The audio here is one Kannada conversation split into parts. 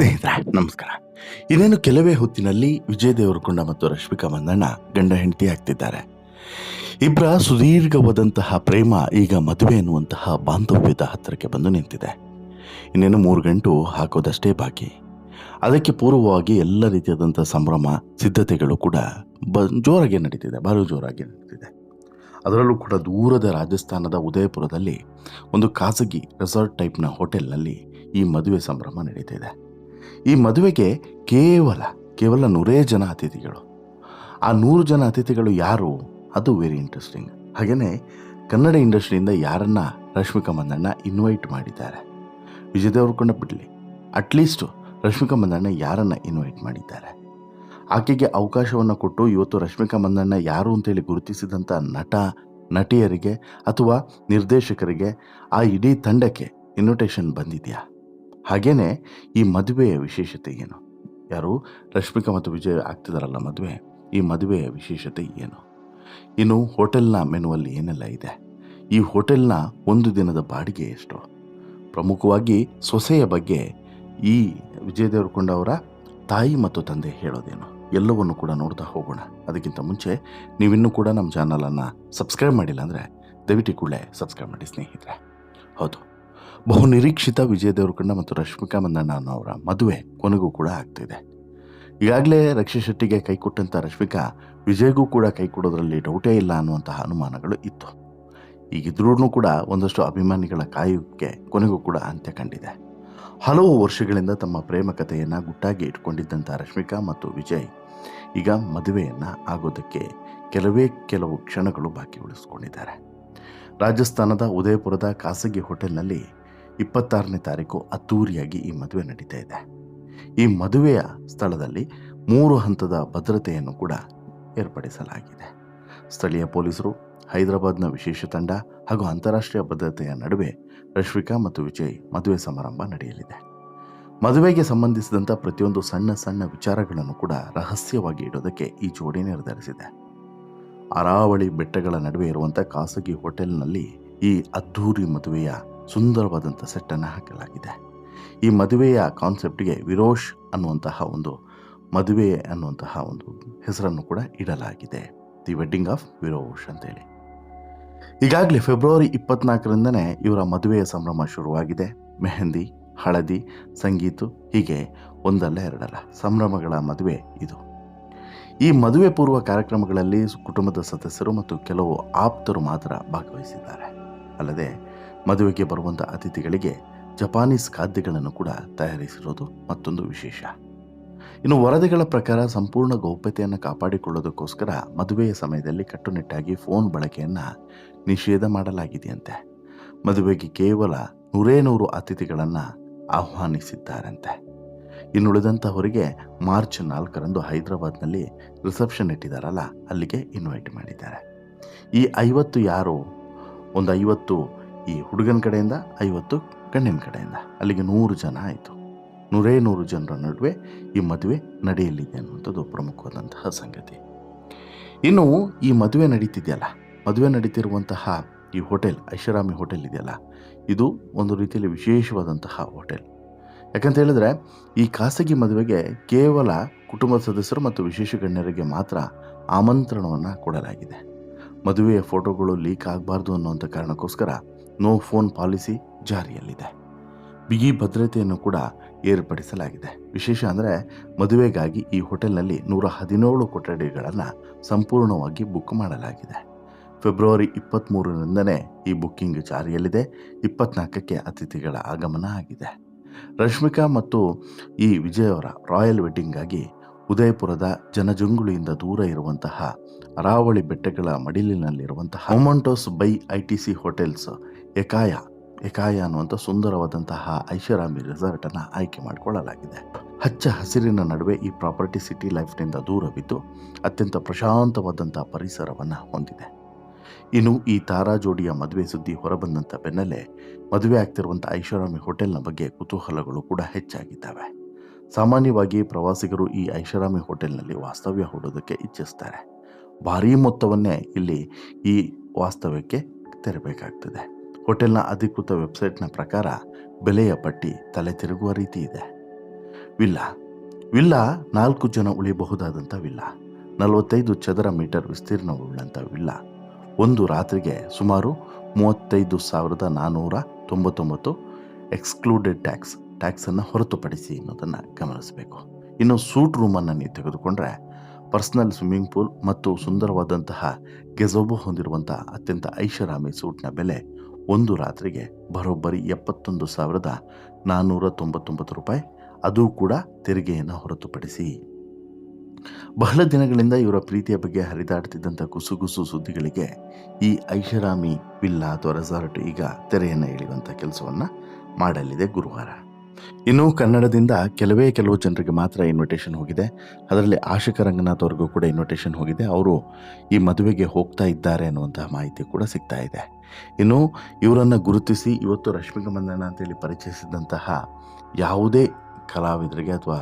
ಸ್ನೇಹಿತರೆ ನಮಸ್ಕಾರ. ಇನ್ನೇನು ಕೆಲವೇ ಹೊತ್ತಿನಲ್ಲಿ ವಿಜಯ್ ದೇವರಕೊಂಡ ಮತ್ತು ರಶ್ಮಿಕಾ ಮಂದಣ್ಣ ಗಂಡ ಹೆಂಡತಿ ಆಗ್ತಿದ್ದಾರೆ. ಇಬ್ಬರ ಸುದೀರ್ಘವಾದಂತಹ ಪ್ರೇಮ ಈಗ ಮದುವೆ ಎನ್ನುವಂತಹ ಬಾಂಧವ್ಯದ ಹತ್ತಿರಕ್ಕೆ ಬಂದು ನಿಂತಿದೆ. ಇನ್ನೇನು 3 ಗಂಟು ಹಾಕೋದಷ್ಟೇ ಬಾಕಿ. ಅದಕ್ಕೆ ಪೂರ್ವವಾಗಿ ಎಲ್ಲ ರೀತಿಯಾದಂಥ ಸಂಭ್ರಮ ಸಿದ್ಧತೆಗಳು ಕೂಡ ಜೋರಾಗಿ ನಡೀತಿದೆ, ಬಹಳ ಜೋರಾಗಿ ನಡೀತಿದೆ. ಅದರಲ್ಲೂ ಕೂಡ ದೂರದ ರಾಜಸ್ಥಾನದ ಉದಯಪುರದಲ್ಲಿ ಒಂದು ಖಾಸಗಿ ರೆಸಾರ್ಟ್ ಟೈಪ್ನ ಹೋಟೆಲ್ನಲ್ಲಿ ಈ ಮದುವೆ ಸಂಭ್ರಮ ನಡೀತಿದೆ. ಈ ಮದುವೆಗೆ ಕೇವಲ 100 ಜನ ಅತಿಥಿಗಳು. ಆ 100 ಜನ ಅತಿಥಿಗಳು ಯಾರು, ಅದು ವೆರಿ ಇಂಟ್ರೆಸ್ಟಿಂಗ್. ಹಾಗೆಯೇ ಕನ್ನಡ ಇಂಡಸ್ಟ್ರಿಯಿಂದ ಯಾರನ್ನ ರಶ್ಮಿಕಾ ಮಂದಣ್ಣ ಇನ್ವೈಟ್ ಮಾಡಿದ್ದಾರೆ, ವಿಜಯ್ ದೇವರಕೊಂಡ ಬಿಡಲಿ, ಅಟ್ಲೀಸ್ಟು ರಶ್ಮಿಕಾ ಮಂದಣ್ಣ ಯಾರನ್ನು ಇನ್ವೈಟ್ ಮಾಡಿದ್ದಾರೆ, ಆಕೆಗೆ ಅವಕಾಶವನ್ನು ಕೊಟ್ಟು ಇವತ್ತು ರಶ್ಮಿಕಾ ಮಂದಣ್ಣ ಯಾರು ಅಂತೇಳಿ ಗುರುತಿಸಿದಂಥ ನಟಿಯರಿಗೆ ಅಥವಾ ನಿರ್ದೇಶಕರಿಗೆ, ಆ ಇಡೀ ತಂಡಕ್ಕೆ ಇನ್ವಿಟೇಷನ್ ಬಂದಿದೆಯಾ? ಹಾಗೆಯೇ ಈ ಮದುವೆಯ ವಿಶೇಷತೆ ಏನು? ಯಾರು ರಶ್ಮಿಕಾ ಮತ್ತು ವಿಜಯ್ ಆಗ್ತಿದಾರಲ್ಲ ಮದುವೆ, ಈ ಮದುವೆಯ ವಿಶೇಷತೆ ಏನು? ಇನ್ನು ಹೋಟೆಲ್ನ ಮೆನುವಲ್ಲಿ ಏನೆಲ್ಲ ಇದೆ? ಈ ಹೋಟೆಲ್ನ ಒಂದು ದಿನದ ಬಾಡಿಗೆ ಎಷ್ಟು? ಪ್ರಮುಖವಾಗಿ ಸೊಸೆಯ ಬಗ್ಗೆ ಈ ವಿಜಯ್ ದೇವರಕೊಂಡ ಅವರ ತಾಯಿ ಮತ್ತು ತಂದೆ ಹೇಳೋದೇನು, ಎಲ್ಲವನ್ನು ಕೂಡ ನೋಡ್ತಾ ಹೋಗೋಣ. ಅದಕ್ಕಿಂತ ಮುಂಚೆ ನೀವಿನ್ನೂ ಕೂಡ ನಮ್ಮ ಚಾನಲನ್ನು ಸಬ್ಸ್ಕ್ರೈಬ್ ಮಾಡಿಲ್ಲ ಅಂದರೆ ದಯವಿಟ್ಟು ಕೂಡಲೇ ಸಬ್ಸ್ಕ್ರೈಬ್ ಮಾಡಿ ಸ್ನೇಹಿತರೆ. ಹೌದು, ಬಹು ನಿರೀಕ್ಷಿತ ವಿಜಯ್ ದೇವರಕೊಂಡ ಮತ್ತು ರಶ್ಮಿಕಾ ಮಂದಣ್ಣ ಅವರ ಮದುವೆ ಕೊನೆಗೂ ಕೂಡ ಆಗ್ತಿದೆ. ಈಗಾಗಲೇ ರಕ್ಷಿತ್ ಶೆಟ್ಟಿಗೆ ಕೈ ಕೊಟ್ಟಂಥ ರಶ್ಮಿಕಾ ವಿಜಯ್ಗೂ ಕೂಡ ಕೈ ಕೊಡೋದ್ರಲ್ಲಿ ಡೌಟೇ ಇಲ್ಲ ಅನ್ನುವಂತಹ ಅನುಮಾನಗಳು ಇತ್ತು. ಈಗಿದ್ರೂ ಕೂಡ ಒಂದಷ್ಟು ಅಭಿಮಾನಿಗಳ ಕಾಯುವಿಕೆ ಕೊನೆಗೂ ಕೂಡ ಅಂತ್ಯ ಕಂಡಿದೆ. ಹಲವು ವರ್ಷಗಳಿಂದ ತಮ್ಮ ಪ್ರೇಮ ಕಥೆಯನ್ನು ಗುಟ್ಟಾಗಿ ಇಟ್ಕೊಂಡಿದ್ದಂಥ ರಶ್ಮಿಕಾ ಮತ್ತು ವಿಜಯ್ ಈಗ ಮದುವೆಯನ್ನು ಆಗೋದಕ್ಕೆ ಕೆಲವು ಕ್ಷಣಗಳು ಬಾಕಿ ಉಳಿಸ್ಕೊಂಡಿದ್ದಾರೆ. ರಾಜಸ್ಥಾನದ ಉದಯಪುರದ ಖಾಸಗಿ ಹೋಟೆಲ್ನಲ್ಲಿ 26ನೇ ತಾರೀಕು ಅದ್ದೂರಿಯಾಗಿ ಈ ಮದುವೆ ನಡೀತಾ ಇದೆ. ಈ ಮದುವೆಯ ಸ್ಥಳದಲ್ಲಿ 3 ಹಂತದ ಭದ್ರತೆಯನ್ನು ಕೂಡ ಏರ್ಪಡಿಸಲಾಗಿದೆ. ಸ್ಥಳೀಯ ಪೊಲೀಸರು, ಹೈದರಾಬಾದ್ನ ವಿಶೇಷ ತಂಡ ಹಾಗೂ ಅಂತಾರಾಷ್ಟ್ರೀಯ ಭದ್ರತೆಯ ನಡುವೆ ರಶ್ಮಿಕಾ ಮತ್ತು ವಿಜಯ್ ಮದುವೆ ಸಮಾರಂಭ ನಡೆಯಲಿದೆ. ಮದುವೆಗೆ ಸಂಬಂಧಿಸಿದಂಥ ಪ್ರತಿಯೊಂದು ಸಣ್ಣ ವಿಚಾರಗಳನ್ನು ಕೂಡ ರಹಸ್ಯವಾಗಿ ಇಡೋದಕ್ಕೆ ಈ ಜೋಡಿ ನಿರ್ಧರಿಸಿದೆ. ಅರಾವಳಿ ಬೆಟ್ಟಗಳ ನಡುವೆ ಇರುವಂಥ ಖಾಸಗಿ ಹೋಟೆಲ್ನಲ್ಲಿ ಈ ಅದ್ಧೂರಿ ಮದುವೆಯ ಸುಂದರವಾದಂಥ ಸೆಟ್ಟನ್ನು ಹಾಕಲಾಗಿದೆ. ಈ ಮದುವೆಯ ಕಾನ್ಸೆಪ್ಟ್ಗೆ ವಿರೋಶ್ ಅನ್ನುವಂತಹ ಒಂದು ಮದುವೆ ಅನ್ನುವಂತಹ ಒಂದು ಹೆಸರನ್ನು ಕೂಡ ಇಡಲಾಗಿದೆ, ದಿ ವೆಡ್ಡಿಂಗ್ ಆಫ್ ವಿರೋಶ್ ಅಂತೇಳಿ. ಈಗಾಗಲೇ ಫೆಬ್ರವರಿ 24ರಿಂದನೇ ಇವರ ಮದುವೆಯ ಸಂಭ್ರಮ ಶುರುವಾಗಿದೆ. ಮೆಹಂದಿ, ಹಳದಿ, ಸಂಗೀತು, ಹೀಗೆ ಒಂದಲ್ಲ ಎರಡಲ್ಲ ಸಂಭ್ರಮಗಳ ಮದುವೆ ಇದು. ಈ ಮದುವೆ ಪೂರ್ವ ಕಾರ್ಯಕ್ರಮಗಳಲ್ಲಿ ಕುಟುಂಬದ ಸದಸ್ಯರು ಮತ್ತು ಕೆಲವು ಆಪ್ತರು ಮಾತ್ರ ಭಾಗವಹಿಸಿದ್ದಾರೆ. ಅಲ್ಲದೆ ಮದುವೆಗೆ ಬರುವಂಥ ಅತಿಥಿಗಳಿಗೆ ಜಪಾನೀಸ್ ಖಾದ್ಯಗಳನ್ನು ಕೂಡ ತಯಾರಿಸಿರೋದು ಮತ್ತೊಂದು ವಿಶೇಷ. ಇನ್ನು ವರದಿಗಳ ಪ್ರಕಾರ ಸಂಪೂರ್ಣ ಗೌಪ್ಯತೆಯನ್ನು ಕಾಪಾಡಿಕೊಳ್ಳೋದಕ್ಕೋಸ್ಕರ ಮದುವೆಯ ಸಮಯದಲ್ಲಿ ಕಟ್ಟುನಿಟ್ಟಾಗಿ ಫೋನ್ ಬಳಕೆಯನ್ನು ನಿಷೇಧ ಮಾಡಲಾಗಿದೆಯಂತೆ. ಮದುವೆಗೆ ಕೇವಲ 100 ಅತಿಥಿಗಳನ್ನು ಆಹ್ವಾನಿಸಿದ್ದಾರಂತೆ. ಇನ್ನುಳಿದಂಥವರಿಗೆ ಮಾರ್ಚ್ 4ರಂದು ಹೈದರಾಬಾದ್ನಲ್ಲಿ ರಿಸೆಪ್ಷನ್ ಇಟ್ಟಿದ್ದಾರಲ್ಲ, ಅಲ್ಲಿಗೆ ಇನ್ವೈಟ್ ಮಾಡಿದ್ದಾರೆ. ಈ 50 ಯಾರು? ಒಂದು 50 ಈ ಹುಡುಗನ ಕಡೆಯಿಂದ, 50 ಗಂಡಿನ ಕಡೆಯಿಂದ, ಅಲ್ಲಿಗೆ 100 ಜನ ಆಯಿತು. 100 ಜನರ ನಡುವೆ ಈ ಮದುವೆ ನಡೆಯಲಿದೆ ಅನ್ನುವಂಥದ್ದು ಪ್ರಮುಖವಾದಂತಹ ಸಂಗತಿ. ಇನ್ನು ಈ ಮದುವೆ ನಡೀತಿದೆಯಲ್ಲ, ಮದುವೆ ನಡೀತಿರುವಂತಹ ಈ ಹೋಟೆಲ್, ಐಷಾರಾಮಿ ಹೋಟೆಲ್ ಇದೆಯಲ್ಲ, ಇದು ಒಂದು ರೀತಿಯಲ್ಲಿ ವಿಶೇಷವಾದಂತಹ ಹೋಟೆಲ್. ಯಾಕಂತ ಹೇಳಿದ್ರೆ ಈ ಖಾಸಗಿ ಮದುವೆಗೆ ಕೇವಲ ಕುಟುಂಬದ ಸದಸ್ಯರು ಮತ್ತು ವಿಶೇಷ ಗಣ್ಯರಿಗೆ ಮಾತ್ರ ಆಮಂತ್ರಣವನ್ನು ಕೊಡಲಾಗಿದೆ. ಮದುವೆಯ ಫೋಟೋಗಳು ಲೀಕ್ ಆಗಬಾರ್ದು ಅನ್ನುವಂಥ ಕಾರಣಕ್ಕೋಸ್ಕರ ನೋ ಫೋನ್ ಪಾಲಿಸಿ ಜಾರಿಯಲ್ಲಿದೆ. ಬಿಗಿ ಭದ್ರತೆಯನ್ನು ಕೂಡ ಏರ್ಪಡಿಸಲಾಗಿದೆ. ವಿಶೇಷ ಅಂದರೆ ಮದುವೆಗಾಗಿ ಈ ಹೋಟೆಲ್ನಲ್ಲಿ 117 ಕೊಠಡಿಗಳನ್ನು ಸಂಪೂರ್ಣವಾಗಿ ಬುಕ್ ಮಾಡಲಾಗಿದೆ. ಫೆಬ್ರವರಿ 23ರಿಂದನೇ ಈ ಬುಕ್ಕಿಂಗ್ ಜಾರಿಯಲ್ಲಿದೆ. 24ಕ್ಕೆ ಅತಿಥಿಗಳ ಆಗಮನ ಆಗಿದೆ. ರಶ್ಮಿಕಾ ಮತ್ತು ಈ ವಿಜಯ್ ಅವರ ರಾಯಲ್ ವೆಡ್ಡಿಂಗಾಗಿ ಉದಯಪುರದ ಜನಜಂಗುಳಿಯಿಂದ ದೂರ ಇರುವಂತಹ ಅರಾವಳಿ ಬೆಟ್ಟಗಳ ಮಡಿಲಿನಲ್ಲಿರುವಂತಹ ಮೊಮೆಂಟೋಸ್ ಬೈ ITC ಹೋಟೆಲ್ಸ್ ಎಕಾಯ ಅನ್ನುವಂಥ ಸುಂದರವಾದಂತಹ ಐಷಾರಾಮಿ ರೆಸಾರ್ಟನ್ನು ಆಯ್ಕೆ ಮಾಡಿಕೊಳ್ಳಲಾಗಿದೆ. ಹಚ್ಚ ಹಸಿರಿನ ನಡುವೆ ಈ ಪ್ರಾಪರ್ಟಿ ಸಿಟಿ ಲೈಫ್ನಿಂದ ದೂರವಿದ್ದು ಅತ್ಯಂತ ಪ್ರಶಾಂತವಾದಂಥ ಪರಿಸರವನ್ನು ಹೊಂದಿದೆ. ಇನ್ನು ಈ ತಾರಾ ಜೋಡಿಯ ಮದುವೆ ಸುದ್ದಿ ಹೊರಬಂದಂಥ ಬೆನ್ನಲ್ಲೇ ಮದುವೆ ಆಗ್ತಿರುವಂಥ ಐಷಾರಾಮಿ ಹೋಟೆಲ್ನ ಬಗ್ಗೆ ಕುತೂಹಲಗಳು ಕೂಡ ಹೆಚ್ಚಾಗಿದ್ದಾವೆ. ಸಾಮಾನ್ಯವಾಗಿ ಪ್ರವಾಸಿಗರು ಈ ಐಷಾರಾಮಿ ಹೋಟೆಲ್ನಲ್ಲಿ ವಾಸ್ತವ್ಯ ಹೂಡೋದಕ್ಕೆ ಇಚ್ಛಿಸ್ತಾರೆ. ಭಾರೀ ಮೊತ್ತವನ್ನೇ ಇಲ್ಲಿ ಈ ವಾಸ್ತವ್ಯಕ್ಕೆ ತೆರಬೇಕಾಗ್ತದೆ. ಹೋಟೆಲ್ನ ಅಧಿಕೃತ ವೆಬ್ಸೈಟ್ನ ಪ್ರಕಾರ ಬೆಲೆಯ ಪಟ್ಟಿ ತಲೆ ತಿರುಗುವ ರೀತಿ ಇದೆ. ವಿಲ್ಲಾ. ವಿಲ್ಲಾ 4 ಜನ ಉಳಿಯಬಹುದಾದಂಥ ವಿಲ್ಲಾ, 45 ಚದರ ಮೀಟರ್ ವಿಸ್ತೀರ್ಣವುಳ್ಳಂಥ ವಿಲ್ಲಾ. ಒಂದು ರಾತ್ರಿಗೆ ಸುಮಾರು 35,499 ಎಕ್ಸ್ಕ್ಲೂಡೆಡ್ ಟ್ಯಾಕ್ಸನ್ನು ಹೊರತುಪಡಿಸಿ ಅನ್ನೋದನ್ನು ಗಮನಿಸಬೇಕು. ಇನ್ನು ಸೂಟ್ ರೂಮನ್ನು ನೀವು ತೆಗೆದುಕೊಂಡ್ರೆ ಪರ್ಸನಲ್ ಸ್ವಿಮ್ಮಿಂಗ್ ಪೂಲ್ ಮತ್ತು ಸುಂದರವಾದಂತಹ ಗೆಜೋಬೋ ಹೊಂದಿರುವಂಥ ಅತ್ಯಂತ ಐಷಾರಾಮಿ ಸೂಟ್ನ ಬೆಲೆ ಒಂದು ರಾತ್ರಿಗೆ ಬರೋಬ್ಬರಿ 71,499 ರೂಪಾಯಿ, ಅದು ಕೂಡ ತೆರಿಗೆಯನ್ನು ಹೊರತುಪಡಿಸಿ. ಬಹಳ ದಿನಗಳಿಂದ ಇವರ ಪ್ರೀತಿಯ ಬಗ್ಗೆ ಹರಿದಾಡ್ತಿದ್ದಂಥ ಗುಸುಗುಸು ಸುದ್ದಿಗಳಿಗೆ ಈ ಐಷಾರಾಮಿ ವಿಲ್ಲಾ ಅಥವಾ ರೆಸಾರ್ಟ್ ಈಗ ತೆರೆಯನ್ನು ಎಳೆಯುವಂಥ ಕೆಲಸವನ್ನು ಮಾಡಲಿದೆ ಗುರುವಾರ. ಇನ್ನು ಕನ್ನಡದಿಂದ ಕೆಲವು ಜನರಿಗೆ ಮಾತ್ರ ಇನ್ವಿಟೇಷನ್ ಹೋಗಿದೆ. ಅದರಲ್ಲಿ ಆಶಿಕಾ ರಂಗನಾಥ್ ಅವ್ರಿಗೂ ಕೂಡ ಇನ್ವಿಟೇಷನ್ ಹೋಗಿದೆ. ಅವರು ಈ ಮದುವೆಗೆ ಹೋಗ್ತಾ ಇದ್ದಾರೆ ಅನ್ನುವಂತಹ ಮಾಹಿತಿ ಕೂಡ ಸಿಗ್ತಾ ಇದೆ. ಇನ್ನು ಇವರನ್ನು ಗುರುತಿಸಿ ಇವತ್ತು ರಶ್ಮಿಕಾ ಮಂದಣ್ಣ ಅಂತೇಳಿ ಪರಿಚಯಿಸಿದಂತಹ ಯಾವುದೇ ಕಲಾವಿದರಿಗೆ ಅಥವಾ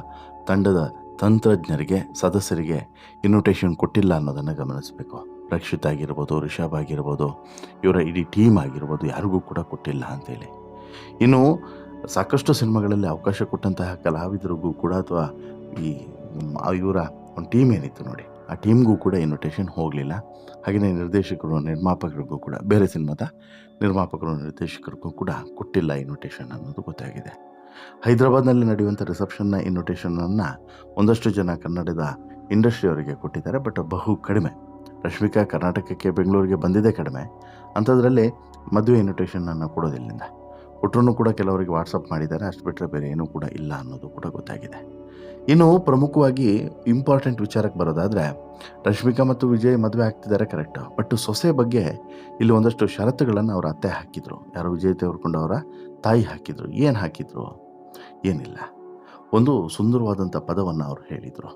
ತಂಡದ ತಂತ್ರಜ್ಞರಿಗೆ ಸದಸ್ಯರಿಗೆ ಇನ್ವಿಟೇಷನ್ ಕೊಟ್ಟಿಲ್ಲ ಅನ್ನೋದನ್ನು ಗಮನಿಸಬೇಕು. ರಕ್ಷಿತ್ ಆಗಿರ್ಬೋದು, ರಿಷಬ್ ಆಗಿರ್ಬೋದು, ಇವರ ಇಡೀ ಟೀಮ್ ಆಗಿರ್ಬೋದು, ಯಾರಿಗೂ ಕೂಡ ಕೊಟ್ಟಿಲ್ಲ ಅಂತೇಳಿ. ಇನ್ನು ಸಾಕಷ್ಟು ಸಿನಿಮಾಗಳಲ್ಲಿ ಅವಕಾಶ ಕೊಟ್ಟಂತಹ ಕಲಾವಿದರಿಗೂ ಕೂಡ ಅಥವಾ ಇವರ ಒಂದು ಟೀಮ್ ಏನಿತ್ತು ನೋಡಿ, ಆ ಟೀಮ್ಗೂ ಕೂಡ ಇನ್ವಿಟೇಷನ್ ಹೋಗಲಿಲ್ಲ. ಹಾಗೆಯೇ ನಿರ್ದೇಶಕರು, ನಿರ್ಮಾಪಕರಿಗೂ ಕೂಡ, ಬೇರೆ ಸಿನಿಮಾದ ನಿರ್ಮಾಪಕರು, ನಿರ್ದೇಶಕರಿಗೂ ಕೂಡ ಕೊಟ್ಟಿಲ್ಲ ಇನ್ವಿಟೇಷನ್ ಅನ್ನೋದು ಗೊತ್ತಾಗಿದೆ. ಹೈದರಾಬಾದ್ನಲ್ಲಿ ನಡೆಯುವಂಥ ರಿಸೆಪ್ಷನ್ನ ಇನ್ವಿಟೇಷನನ್ನು ಒಂದಷ್ಟು ಜನ ಕನ್ನಡದ ಇಂಡಸ್ಟ್ರಿಯವರಿಗೆ ಕೊಟ್ಟಿದ್ದಾರೆ, ಬಟ್ ಬಹು ಕಡಿಮೆ. ರಶ್ಮಿಕಾ ಕರ್ನಾಟಕಕ್ಕೆ, ಬೆಂಗಳೂರಿಗೆ ಬಂದಿದೆ ಕಡಿಮೆ. ಅಂಥದ್ರಲ್ಲಿ ಮದುವೆ ಇನ್ವಿಟೇಷನನ್ನು ಕೊಡೋದಿಲ್ಲಿಂದ ಕೊಟ್ಟರೂ ಕೂಡ ಕೆಲವರಿಗೆ ವಾಟ್ಸಪ್ ಮಾಡಿದ್ದಾರೆ, ಅಷ್ಟು ಬಿಟ್ಟರೆ ಬೇರೆ ಏನೂ ಕೂಡ ಇಲ್ಲ ಅನ್ನೋದು ಕೂಡ ಗೊತ್ತಾಗಿದೆ. ಇನ್ನು ಪ್ರಮುಖವಾಗಿ ಇಂಪಾರ್ಟೆಂಟ್ ವಿಚಾರಕ್ಕೆ ಬರೋದಾದರೆ, ರಶ್ಮಿಕಾ ಮತ್ತು ವಿಜಯ್ ಮದುವೆ ಆಗ್ತಿದ್ದಾರೆ ಕರೆಕ್ಟ್, ಬಟ್ ಸೊಸೆ ಬಗ್ಗೆ ಇಲ್ಲಿ ಒಂದಷ್ಟು ಷರತ್ತುಗಳನ್ನು ಅವರ ಅತ್ತೆ ಹಾಕಿದರು. ಯಾರು ವಿಜಯ್ ದೇವರಕೊಂಡ ಅವರ ತಾಯಿ ಹಾಕಿದರು. ಏನು ಹಾಕಿದರು? ಏನಿಲ್ಲ, ಒಂದು ಸುಂದರವಾದಂಥ ಪದವನ್ನು ಅವರು ಹೇಳಿದರು.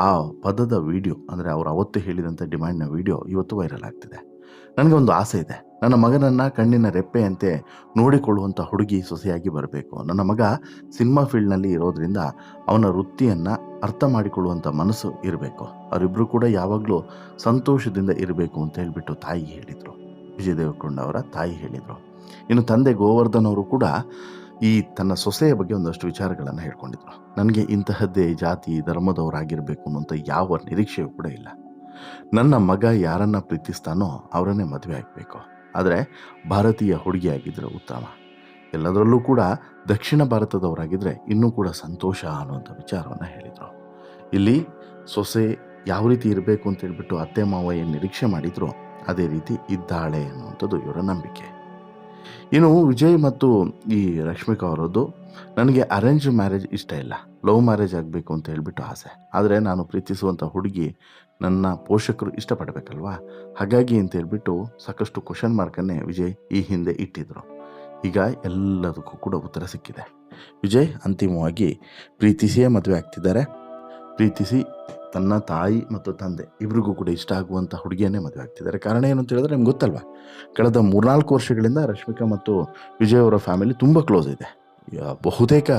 ಆ ಪದದ ವಿಡಿಯೋ, ಅಂದರೆ ಅವರು ಅವತ್ತು ಹೇಳಿದಂಥ ಡಿಮ್ಯಾಂಡ್ನ ವಿಡಿಯೋ ಇವತ್ತು ವೈರಲ್ ಆಗ್ತಿದೆ. ನನಗೆ ಒಂದು ಆಸೆ ಇದೆ, ನನ್ನ ಮಗನನ್ನು ಕಣ್ಣಿನ ರೆಪ್ಪೆಯಂತೆ ನೋಡಿಕೊಳ್ಳುವಂಥ ಹುಡುಗಿ ಸೊಸೆಯಾಗಿ ಬರಬೇಕು. ನನ್ನ ಮಗ ಸಿನಿಮಾ ಫೀಲ್ಡ್ನಲ್ಲಿ ಇರೋದ್ರಿಂದ ಅವನ ವೃತ್ತಿಯನ್ನು ಅರ್ಥ ಮಾಡಿಕೊಳ್ಳುವಂಥ ಮನಸ್ಸು ಇರಬೇಕು. ಅವರಿಬ್ಬರು ಕೂಡ ಯಾವಾಗಲೂ ಸಂತೋಷದಿಂದ ಇರಬೇಕು ಅಂತ ಹೇಳಿಬಿಟ್ಟು ತಾಯಿ ಹೇಳಿದರು. ವಿಜಯ್ ದೇವರಕೊಂಡ ಅವರ ತಾಯಿ ಹೇಳಿದರು. ಇನ್ನು ತಂದೆ ಗೋವರ್ಧನ್ ಅವರು ಕೂಡ ಈ ತನ್ನ ಸೊಸೆಯ ಬಗ್ಗೆ ಒಂದಷ್ಟು ವಿಚಾರಗಳನ್ನು ಹೇಳ್ಕೊಂಡಿದ್ರು. ನನಗೆ ಇಂತಹದ್ದೇ ಜಾತಿ ಧರ್ಮದವರಾಗಿರಬೇಕು ಅನ್ನೋಂಥ ಯಾವ ನಿರೀಕ್ಷೆಯೂ ಕೂಡ ಇಲ್ಲ. ನನ್ನ ಮಗ ಯಾರನ್ನು ಪ್ರೀತಿಸ್ತಾನೋ ಅವರನ್ನೇ ಮದುವೆ ಆಗಬೇಕು, ಆದರೆ ಭಾರತೀಯ ಹುಡುಗಿಯಾಗಿದ್ದರೆ ಉತ್ತಮ. ಎಲ್ಲದರಲ್ಲೂ ಕೂಡ ದಕ್ಷಿಣ ಭಾರತದವರಾಗಿದ್ದರೆ ಇನ್ನೂ ಕೂಡ ಸಂತೋಷ ಅನ್ನುವಂಥ ವಿಚಾರವನ್ನು ಹೇಳಿದರು. ಇಲ್ಲಿ ಸೊಸೆ ಯಾವ ರೀತಿ ಇರಬೇಕು ಅಂತ ಹೇಳ್ಬಿಟ್ಟು ಅತ್ತೆ ಮಾವ ಏನು ನಿರೀಕ್ಷೆ ಮಾಡಿದ್ರು ಅದೇ ರೀತಿ ಇದ್ದಾಳೆ ಅನ್ನುವಂಥದ್ದು ಇವರ ನಂಬಿಕೆ. ಇನ್ನು ವಿಜಯ್ ಮತ್ತು ಈ ರಶ್ಮಿಕಾ ಅವರದ್ದು, ನನಗೆ ಅರೇಂಜ್ ಮ್ಯಾರೇಜ್ ಇಷ್ಟ ಇಲ್ಲ, ಲವ್ ಮ್ಯಾರೇಜ್ ಆಗಬೇಕು ಅಂತ ಹೇಳ್ಬಿಟ್ಟು ಆಸೆ. ಆದರೆ ನಾನು ಪ್ರೀತಿಸುವಂಥ ಹುಡುಗಿ ನನ್ನ ಪೋಷಕರು ಇಷ್ಟಪಡಬೇಕಲ್ವಾ, ಹಾಗಾಗಿ ಅಂತ ಹೇಳ್ಬಿಟ್ಟು ಸಾಕಷ್ಟು ಕ್ವಶನ್ ಮಾರ್ಕನ್ನೇ ವಿಜಯ್ ಈ ಹಿಂದೆ ಇಟ್ಟಿದ್ರು. ಈಗ ಎಲ್ಲದಕ್ಕೂ ಕೂಡ ಉತ್ತರ ಸಿಕ್ಕಿದೆ. ವಿಜಯ್ ಅಂತಿಮವಾಗಿ ಪ್ರೀತಿಸಿಯೇ ಮದುವೆ ಆಗ್ತಿದ್ದಾರೆ. ಪ್ರೀತಿಸಿ ತನ್ನ ತಾಯಿ ಮತ್ತು ತಂದೆ ಇಬ್ಬರಿಗೂ ಕೂಡ ಇಷ್ಟ ಆಗುವಂಥ ಹುಡುಗಿಯನ್ನೇ ಮದುವೆ ಆಗ್ತಿದ್ದಾರೆ. ಕಾರಣ ಏನು ಅಂತ ಹೇಳಿದ್ರೆ ನಿಮ್ಗೆ ಗೊತ್ತಲ್ವ, ಕಳೆದ 3-4 ವರ್ಷಗಳಿಂದ ರಶ್ಮಿಕಾ ಮತ್ತು ವಿಜಯ್ ಅವರ ಫ್ಯಾಮಿಲಿ ತುಂಬ ಕ್ಲೋಸ್ ಇದೆ. ಬಹುತೇಕ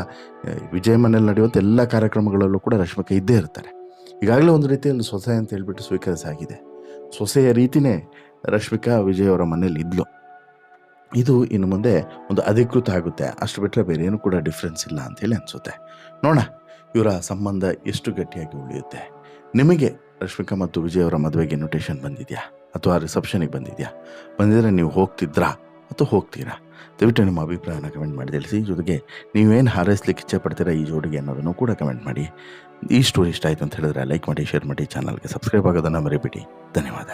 ವಿಜಯ್ ಮನೇಲಿ ನಡೆಯುವಂಥ ಎಲ್ಲ ಕಾರ್ಯಕ್ರಮಗಳಲ್ಲೂ ಕೂಡ ರಶ್ಮಿಕಾ ಇದ್ದೇ ಇರ್ತಾರೆ. ಈಗಾಗಲೇ ಒಂದು ರೀತಿಯಲ್ಲಿ ಸೊಸೆ ಅಂತ ಹೇಳ್ಬಿಟ್ಟು ಸ್ವೀಕರಿಸಾಗಿದೆ. ಸೊಸೆಯ ರೀತಿಯೇ ರಶ್ಮಿಕಾ ವಿಜಯ್ ಅವರ ಮನೇಲಿ ಇದ್ಲು. ಇದು ಇನ್ನು ಮುಂದೆ ಒಂದು ಅಧಿಕೃತ ಆಗುತ್ತೆ, ಅಷ್ಟು ಬಿಟ್ಟರೆ ಬೇರೆ ಏನು ಕೂಡ ಡಿಫ್ರೆನ್ಸ್ ಇಲ್ಲ ಅಂಥೇಳಿ ಅನಿಸುತ್ತೆ. ನೋಡೋಣ ಇವರ ಸಂಬಂಧ ಎಷ್ಟು ಗಟ್ಟಿಯಾಗಿ ಉಳಿಯುತ್ತೆ. ನಿಮಗೆ ರಶ್ಮಿಕಾ ಮತ್ತು ವಿಜಯ್ ಅವರ ಮದುವೆಗೆ ಇನ್ವಿಟೇಷನ್ ಬಂದಿದೆಯಾ ಅಥವಾ ರಿಸೆಪ್ಷನಿಗೆ ಬಂದಿದ್ದರೆ ನೀವು ಹೋಗ್ತಿದ್ರಾ ಅಥವಾ ಹೋಗ್ತೀರಾ? ದಯವಿಟ್ಟು ನಿಮ್ಮ ಅಭಿಪ್ರಾಯನ ಕಮೆಂಟ್ ಮಾಡಿ ತಿಳಿಸಿ. ಜೊತೆಗೆ ನೀವೇನು ಹಾರೈಸ್ಲಿಕ್ಕೆ ಇಚ್ಛೆ ಪಡ್ತೀರಾ ಈ ಜೋಡಿಗೆ ಅನ್ನೋದನ್ನು ಕೂಡ ಕಮೆಂಟ್ ಮಾಡಿ. ಈ ಸ್ಟೋರಿ ಇಷ್ಟ ಆಯಿತು ಅಂತ ಹೇಳಿದ್ರೆ ಲೈಕ್ ಮಾಡಿ, ಶೇರ್ ಮಾಡಿ, ಚಾನಲ್ಗೆ ಸಬ್ಸ್ಕ್ರೈಬ್ ಆಗೋದನ್ನು ಮರಿಬೇಡಿ. ಧನ್ಯವಾದ.